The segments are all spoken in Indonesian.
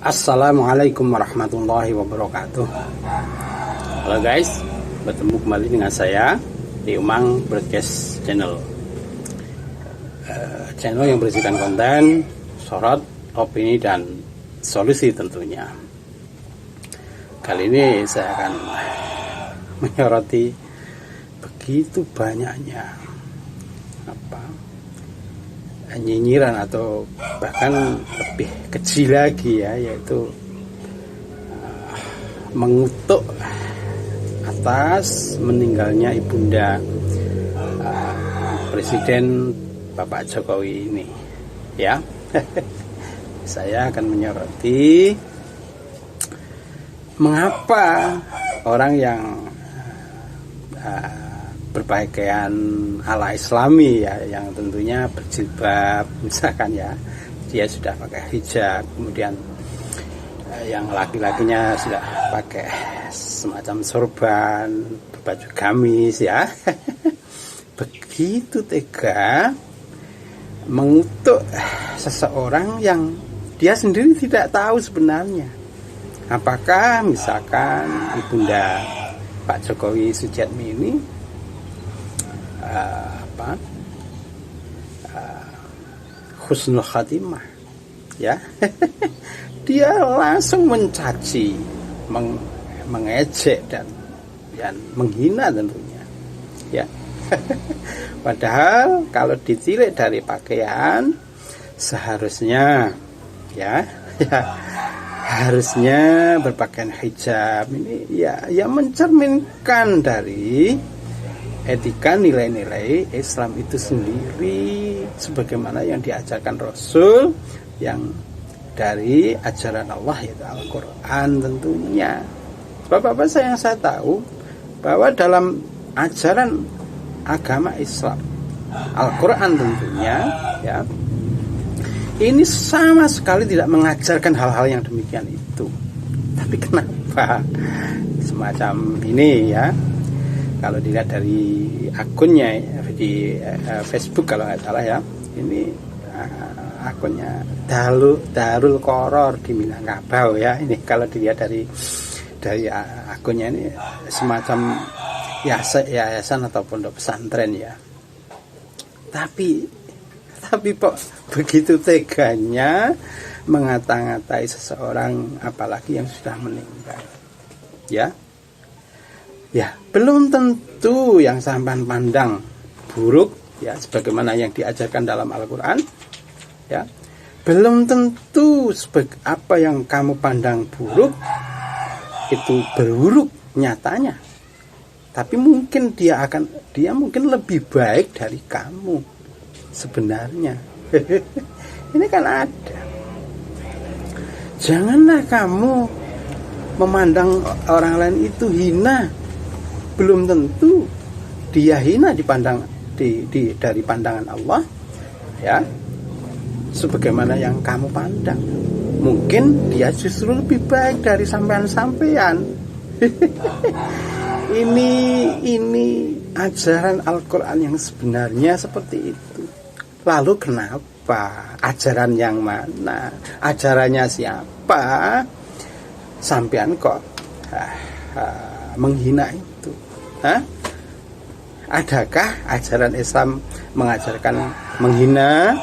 Assalamualaikum warahmatullahi wabarakatuh. Halo guys, bertemu kembali dengan saya di Umang Broadcast Channel. Channel yang berisikan konten, sorot, opini, dan solusi tentunya. Kali ini saya akan menyoroti begitu banyaknya nyinyiran atau bahkan lebih kecil lagi ya, yaitu mengutuk atas meninggalnya ibunda Presiden Bapak Jokowi ini ya. Saya akan menyoroti mengapa orang yang berpakaian ala Islami ya, yang tentunya berjilbab misalkan ya, dia sudah pakai hijab, kemudian yang laki-lakinya sudah pakai semacam sorban, berbaju gamis ya. Begitu tega mengutuk seseorang yang dia sendiri tidak tahu sebenarnya apakah misalkan ibunda Pak Jokowi Sujiatmi ini husnul khatimah ya. Dia langsung mencaci, mengejek dan menghina tentunya ya. Padahal kalau ditilik dari pakaian seharusnya ya harusnya berpakaian hijab ini ya mencerminkan dari etika, nilai-nilai Islam itu sendiri sebagaimana yang diajarkan Rasul, yang dari ajaran Allah yaitu Al-Quran tentunya. Sebab apa yang saya tahu bahwa dalam ajaran agama Islam, Al-Quran tentunya ya, ini sama sekali tidak mengajarkan hal-hal yang demikian itu. Tapi kenapa semacam ini ya? Kalau dilihat dari akunnya di Facebook kalau nggak salah ya, ini akunnya Darul Qoror di Minangkabau ya. Ini kalau dilihat dari akunnya ini semacam yayasan atau pondok pesantren ya. Tapi kok begitu teganya mengata-ngatai seseorang, apalagi yang sudah meninggal ya. Ya, belum tentu yang sampean pandang buruk ya sebagaimana yang diajarkan dalam Al-Qur'an ya. Belum tentu apa yang kamu pandang buruk itu buruk nyatanya. Tapi mungkin dia mungkin lebih baik dari kamu sebenarnya. Ini kan ada. Janganlah kamu memandang orang lain itu hina. Belum tentu dia hina dari pandangan Allah ya, sebagaimana yang kamu pandang. Mungkin dia justru lebih baik dari sampean. ini ajaran Al-Quran yang sebenarnya seperti itu. Lalu kenapa? Ajaran yang mana? Ajarannya siapa? Sampean kok menghina itu? Adakah ajaran Islam mengajarkan menghina?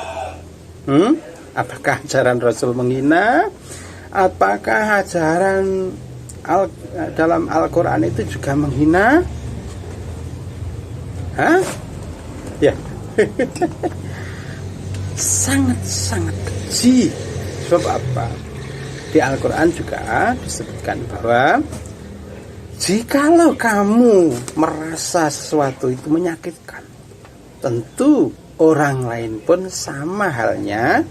Apakah ajaran Rasul menghina? Apakah ajaran dalam Al-Quran itu juga menghina? Ya. Sangat-sangat keji. Sebab apa? Di Al-Quran juga disebutkan bahwa jikalau kamu merasa sesuatu itu menyakitkan, tentu orang lain pun sama halnya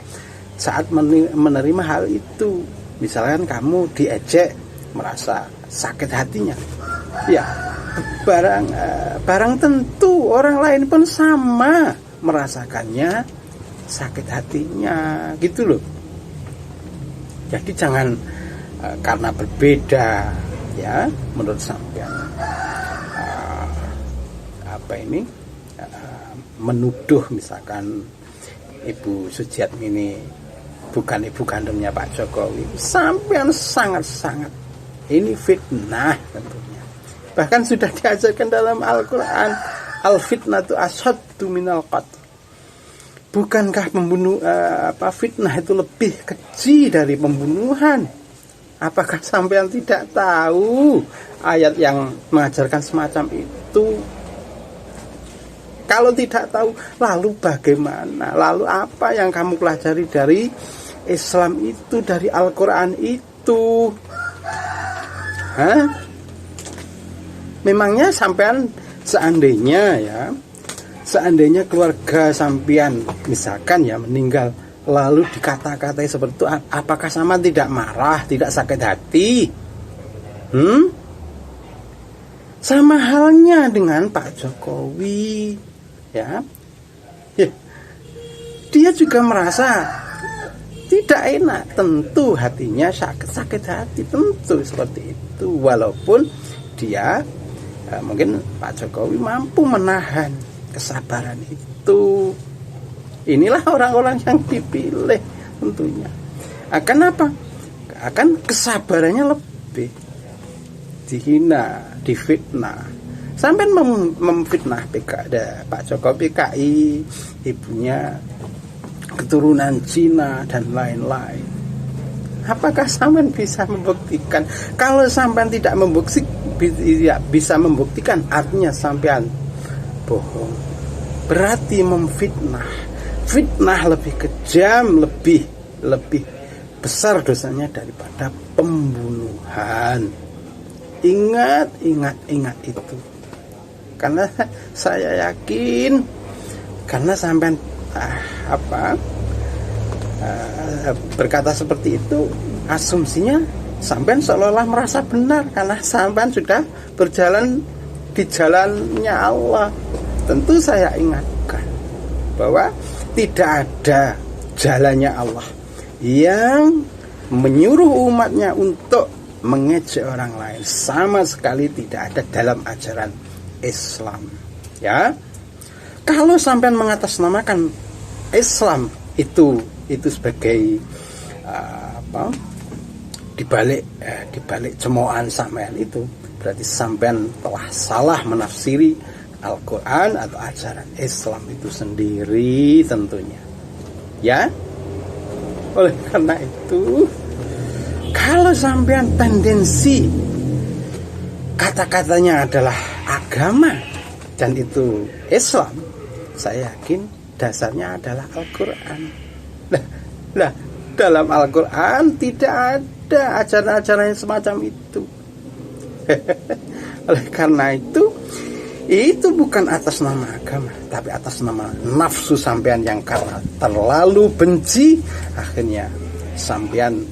saat menerima hal itu. Misalkan kamu diejek, merasa sakit hatinya, ya barang tentu orang lain pun sama merasakannya sakit hatinya, gitu loh. Jadi jangan karena berbeda ya menurut sampean menuduh misalkan Ibu Sujiatmi ini bukan ibu kandungnya Pak Jokowi. Sampean sangat-sangat ini fitnah tentunya. Bahkan sudah diajarkan dalam Al-Quran, al-fitnatu asyaddu minal qatl. Bukankah fitnah itu lebih keji dari pembunuhan? Apakah sampean tidak tahu ayat yang mengajarkan semacam itu? Kalau tidak tahu, lalu bagaimana? Lalu apa yang kamu pelajari dari Islam itu, dari Al-Quran itu? Hah? Memangnya sampean seandainya keluarga sampean misalkan ya meninggal, lalu dikata-katai seperti itu, apakah sama tidak marah, tidak sakit hati? Sama halnya dengan Pak Jokowi, ya. Dia juga merasa tidak enak, tentu hatinya sakit hati, tentu seperti itu. Walaupun dia mungkin Pak Jokowi mampu menahan kesabaran itu. Inilah orang-orang yang dipilih tentunya. Akan apa? Akan kesabarannya lebih. Dihina, difitnah. Sampai memfitnah Pak Jokowi PKI, ibunya keturunan Cina dan lain-lain. Apakah sampean bisa membuktikan? Kalau sampean tidak bisa membuktikan, artinya sampean bohong. Berarti memfitnah. Fitnah lebih kejam, lebih besar dosanya daripada pembunuhan. Ingat itu. Karena saya yakin, karena sampean berkata seperti itu, asumsinya sampean seolah-olah merasa benar karena sampean sudah berjalan di jalannya Allah. Tentu saya ingatkan bahwa tidak ada jalannya Allah yang menyuruh umatnya untuk mengejek orang lain. Sama sekali tidak ada dalam ajaran Islam. Ya, kalau sampean mengatasnamakan Islam itu sebagai dibalik cemoohan sampean itu, berarti sampean telah salah menafsiri Al-Quran atau ajaran Islam itu sendiri tentunya. Ya, oleh karena itu, kalau sampean tendensi kata-katanya adalah agama dan itu Islam, saya yakin dasarnya adalah Al-Quran. Nah, dalam Al-Quran tidak ada ajaran-ajaran semacam itu. Oleh karena itu bukan atas nama agama, tapi atas nama nafsu sampean yang karena terlalu benci, akhirnya sampean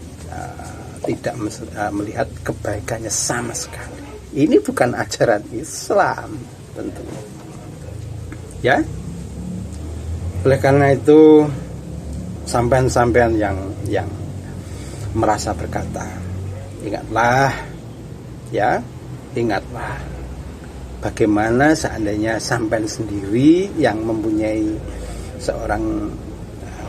tidak melihat kebaikannya sama sekali. Ini bukan ajaran Islam tentunya. Ya. Oleh karena itu, sampean-sampean yang merasa berkata, ingatlah bagaimana seandainya sampean sendiri yang mempunyai seorang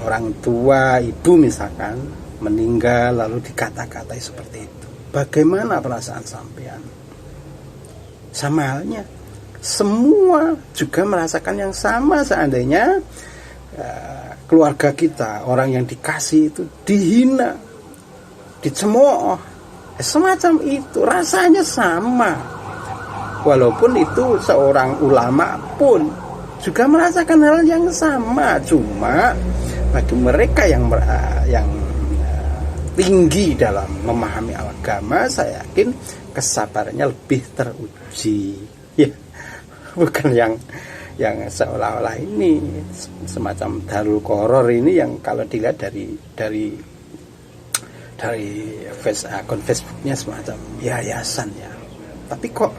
orang tua, ibu misalkan, meninggal lalu dikata-katai seperti itu. Bagaimana perasaan sampean? Sama halnya, semua juga merasakan yang sama seandainya keluarga kita, orang yang dikasih itu dihina, dicemooh, semacam itu, rasanya sama. Walaupun itu seorang ulama pun juga merasakan hal yang sama, cuma bagi mereka yang tinggi dalam memahami agama, saya yakin kesabarannya lebih teruji. Ya, bukan yang seolah-olah ini semacam Darul Qoror ini yang kalau dilihat dari akun Facebooknya semacam yayasan ya. Tapi kok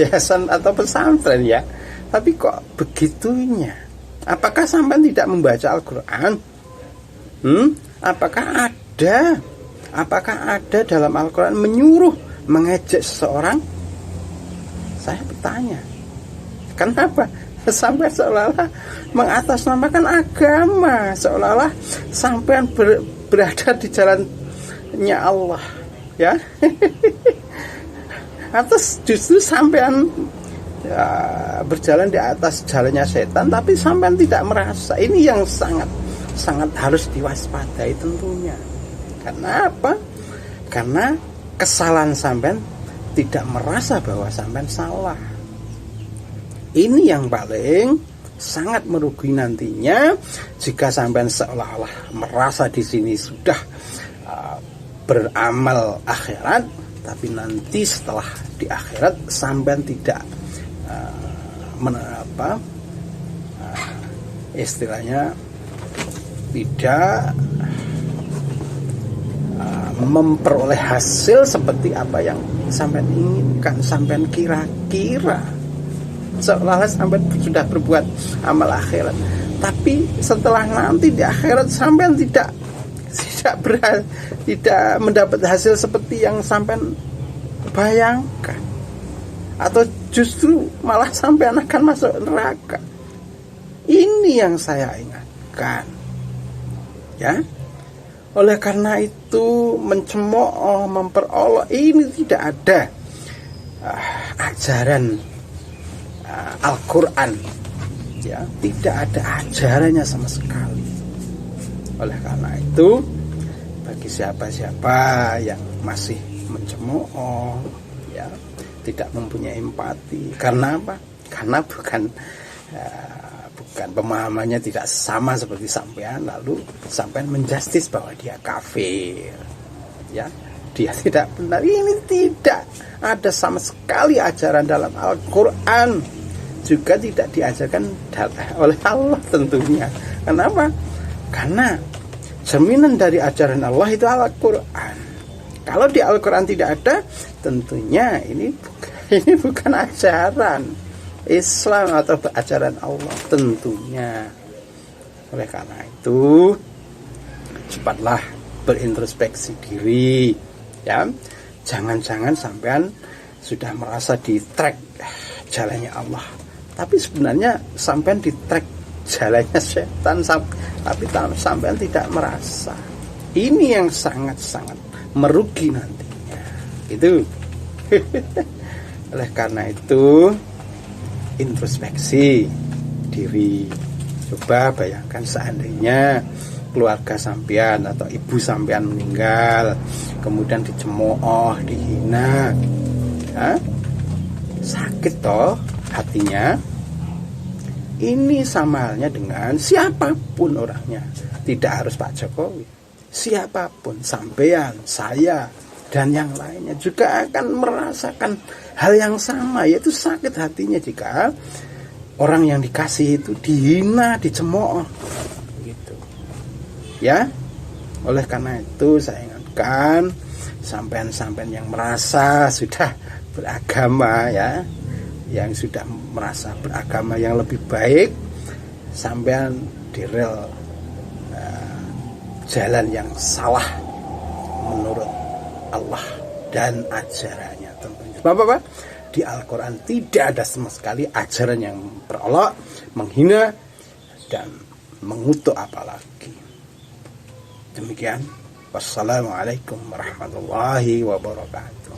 yayasan atau pesantren ya? Tapi kok begitunya? Apakah sampean tidak membaca Al-Quran? Apakah ada dalam Al-Quran menyuruh mengejek seseorang? Saya bertanya. Kenapa? Sampai seolah-olah mengatasnamakan agama, seolah-olah sampean berada di jalannya Allah, ya. Atas justru sampean ya, berjalan di atas jalannya setan, tapi sampean tidak merasa. Ini yang sangat harus diwaspadai tentunya. Karena apa? Karena kesalahan sampean tidak merasa bahwa sampean salah. Ini yang paling sangat merugi nantinya jika sampean seolah-olah merasa di sini sudah beramal akhirat, tapi nanti setelah di akhirat sampean tidak istilahnya tidak memperoleh hasil seperti apa yang sampean inginkan, sampean kira-kira. Seolah-olah sampai sudah berbuat amal akhirat, tapi setelah nanti di akhirat sampean tidak mendapat hasil seperti yang sampean bayangkan, atau justru malah sampean akan masuk neraka. Ini yang saya ingatkan, ya. Oleh karena itu mencemooh, memperolok ini tidak ada ajaran Al-Quran, ya, tidak ada ajarannya sama sekali. Oleh karena itu bagi siapa-siapa yang masih mencemooh, ya, tidak mempunyai empati, karena apa? Karena bukan pemahamannya tidak sama seperti sampean, lalu sampean menjustis bahwa dia kafir, ya, dia tidak benar. Ini tidak ada sama sekali ajaran dalam Al-Quran, juga tidak diajarkan oleh Allah tentunya. Kenapa? Karena cerminan dari ajaran Allah itu Al-Quran. Kalau di Al-Quran tidak ada, tentunya ini bukan ajaran Islam atau ajaran Allah tentunya. Oleh karena itu cepatlah berintrospeksi diri, ya. Jangan-jangan sampean sudah merasa di track jalannya Allah, tapi sebenarnya sampean di track jalannya setan, tapi sampean tidak merasa. Ini yang sangat-sangat merugi nantinya, itu. Oleh karena itu introspeksi diri. Coba bayangkan seandainya keluarga sampean atau ibu sampean meninggal, kemudian dicemooh, dihina, ya? Sakit toh hatinya. Ini sama halnya dengan siapapun orangnya, tidak harus Pak Jokowi, siapapun, sampean, saya, dan yang lainnya juga akan merasakan hal yang sama, yaitu sakit hatinya jika orang yang dikasih itu dihina, dicemooh, gitu, ya. Oleh karena itu saya ingatkan sampean-sampean yang merasa sudah beragama, ya, yang sudah merasa beragama yang lebih baik, sampean di rel jalan yang salah menurut Allah dan ajarannya tentunya. Sebab apa? Di Al-Quran tidak ada sama sekali ajaran yang memperolok, menghina, dan mengutuk apalagi. Demikian. Wassalamualaikum warahmatullahi wabarakatuh.